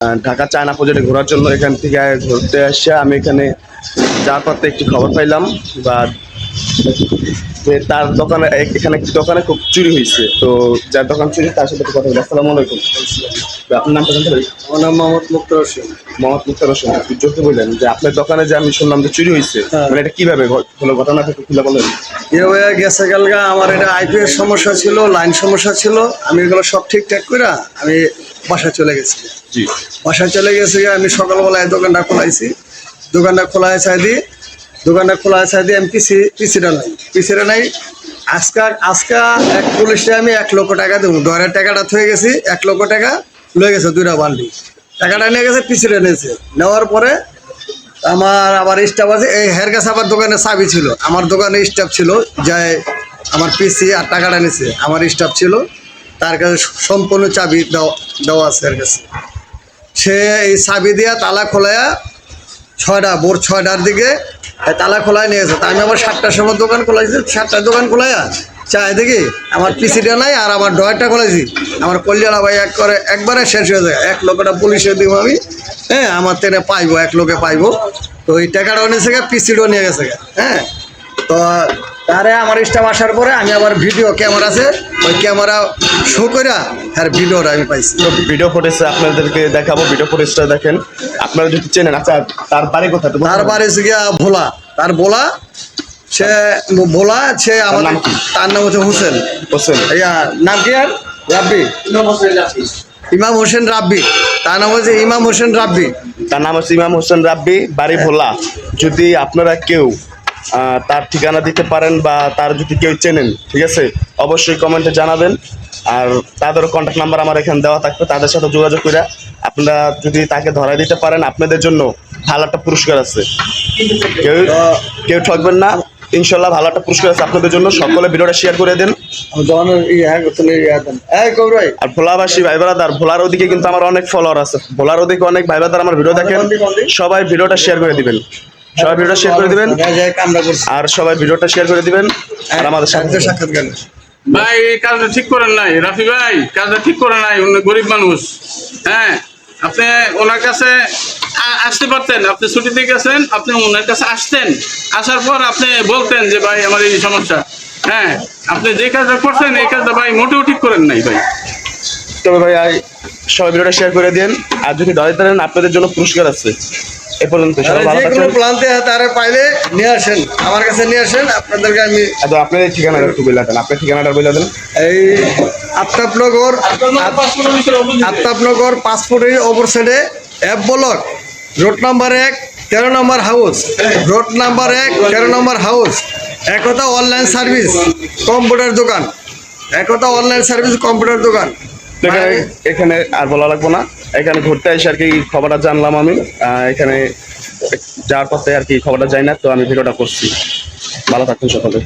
Dhaka China প্রজেক্টে ঘোরার জন্য এখান থেকে ঘুরতে আসছে। আমি এখানে যাওয়ার পথে একটি খবর পাইলাম বা যে তার দোকানে এখানে একটি দোকানে খুব চুরি হয়েছে। তো যার দোকান চুরি তার সাথে কথা বলি। আসসালামু আলাইকুম। আপনার নামটা জানতে পারি? আমার নাম মোহাম্মদ মুক্তার হোসেন। মোহাম্মদ মুক্তার হোসেন। আপনি যোগ্য বললেন যে আপনার দোকানে যে আমি শুনলাম যে চুরি হয়েছে, মানে এটা কিভাবে হলো, ঘটনা থেকে খুলে বলেন। হয়ে গেছে কালকা আমার এটা আইপিএস সমস্যা ছিল, লাইন সমস্যা ছিল। আমি এগুলো সব ঠিকঠাক করে আমি বাসায় চলে গেছি। জি, বাসায় চলে গেছি। আমি সকালবেলায় দোকানটা খোলাইছি। দোকানটা খোলা চাই দিয়ে আমি পিছিয়ে নাই। আজকে এক পুলিশে আমি 1 লক্ষ টাকা দেবো। ধরের টাকাটা থয়ে গেছি, 1 লক্ষ টাকা লয়ে গেছে 2টা বান্ডি। টাকাটা নিয়ে গেছে, পিছিয়ে নিয়েছে। নেওয়ার পরে আমার আবার স্টাফ আছে, এই হের কাছে আবার দোকানের চাবি ছিল। আমার দোকানে স্টাফ ছিল, যায় আমার পিসি আর টাকাটা নিছে। আমার স্টাফ ছিল, তার কাছে সম্পূর্ণ চাবি দেওয়া আছে এর কাছে। সে এই চাবি দিয়া তালা খোলায়া ভোর 6টার দিকে তালা খোলায় নিয়ে গেছে। তা আমি আবার 7টার সময় দোকান খোলাইছি। 7টার দোকান খোলাইয়া চাই দেখি আমার পিসিটা নাই আর আমার ডয়ারটা খোলাইছি। আমার কল্যাণা ভাই একবারে শেষ হয়ে যায়। 1 লক্ষটা পুলিশে দিব আমি। হ্যাঁ, আমার ট্রেনে পাইবো, 1 লোকে পাইবো। তো ওই টাকাটাও নিয়েছে গা, পিসিটাও নিয়ে গেছে গা। হ্যাঁ, তো তারে আমার স্টাফ আসার পরে আমি আবার ভিডিও ক্যামেরা আছে, ওই ক্যামেরা শো করে আর ভিডিওটা আমি পাইছি। তো ভিডিও ফুটেজটা আপনাদেরকে দেখাবো। ভিডিও ফুটেজটা দেখেন, আপনারা যদি চেনেন। আচ্ছা, তার বাড়ি কোথায়? তার বাড়ি হচ্ছে গিয়া ভোলা। তার সে আমার নাম কি? তার নাম হচ্ছে হোসেন। নাম কি আর? রাব্বি। ইমাম হোসেন রাব্বি। তার নাম হচ্ছে ইমাম হোসেন রাব্বি। তার নাম হচ্ছে ইমাম হোসেন রাব্বি, বাড়ি ভোলা। যদি আপনারা কেউ তার ঠিকানা দিতে পারেন বা তার যদি কেউ চেনেন, ঠিক আছে, অবশ্যই কমেন্টে জানাবেন। আর তাদেরও কন্ট্যাক্ট নাম্বার আমার এখানে দেওয়া থাকবে। তাদের সাথে যোগাযোগ করে আপনারা যদি তাকে ধরাই দিতে পারেন, আপনাদের জন্য ভালো একটা পুরস্কার আছে। কেউ ঠকবেন না, ইনশাল্লাহ ভালো একটা পুরস্কার আছে আপনাদের জন্য। সকলে ভিডিওটা শেয়ার করে দেন। আর ভোলাবাসী ভাই ব্রাদার, ভোলার ওদিকে কিন্তু আমার অনেক ফলোয়ার আছে। ভোলার ওদিকে অনেক ভাই ব্রাদার আমার ভিডিও দেখেন। সবাই ভিডিওটা শেয়ার করে দিবেন। আর সবাই ভিডিওটা শেয়ার করে দিবেন। আর আমাদের সাথে সাক্ষাৎকার ভাই, এই কাজটা ঠিক করেন নাই রাফি ভাই, কাজটা ঠিক করেন নাই। উনি গরিব মানুষ। হ্যাঁ, আপনি ওনার কাছে আসতে পারতেন। আপনি ছুটিতে গেছেন, আপনি ওনার কাছে আসতেন। আসার পর আপনি বলতেন যে ভাই আমার এই সমস্যা। হ্যাঁ, আপনি যে কাজটা করছেন এই কাজটা ভাই মোটেও ঠিক করেন নাই ভাই। তবে ভাই সবাই ভিডিওটা শেয়ার করে দেন। আর যদি ধরে দেন, আপনাদের জন্য পুরস্কার আছে। এ পর্যন্ত সবাই ভালো থাকবেন। প্লান্তে তারা পাইলে নিয়ে আসেন, আমার কাছে নিয়ে আসেন। আপনাদেরকে আমি আপনাদের ঠিকানাটা একটু বলে দেন। আপনার ঠিকানাটা বলে দেন। এই আফতাবনগর 5 ফুটের ওপর সাইডে এফ ব্লক, রোড নাম্বার 1, 13 নম্বর হাউস। রোড নাম্বার 1, 13 নম্বর হাউস। একতা অনলাইন সার্ভিস কম্পিউটার দোকান। একতা অনলাইন সার্ভিস কম্পিউটার দোকান। এখানে আর বলা লাগবো না। এখানে ঘুরতে এসে আর কি খবরটা জানলাম আমি। এখানে যাওয়ার পথে আর কি খবরটা যাই না, তো আমি ভিডিওটা করছি। ভালো থাকুন সকলে।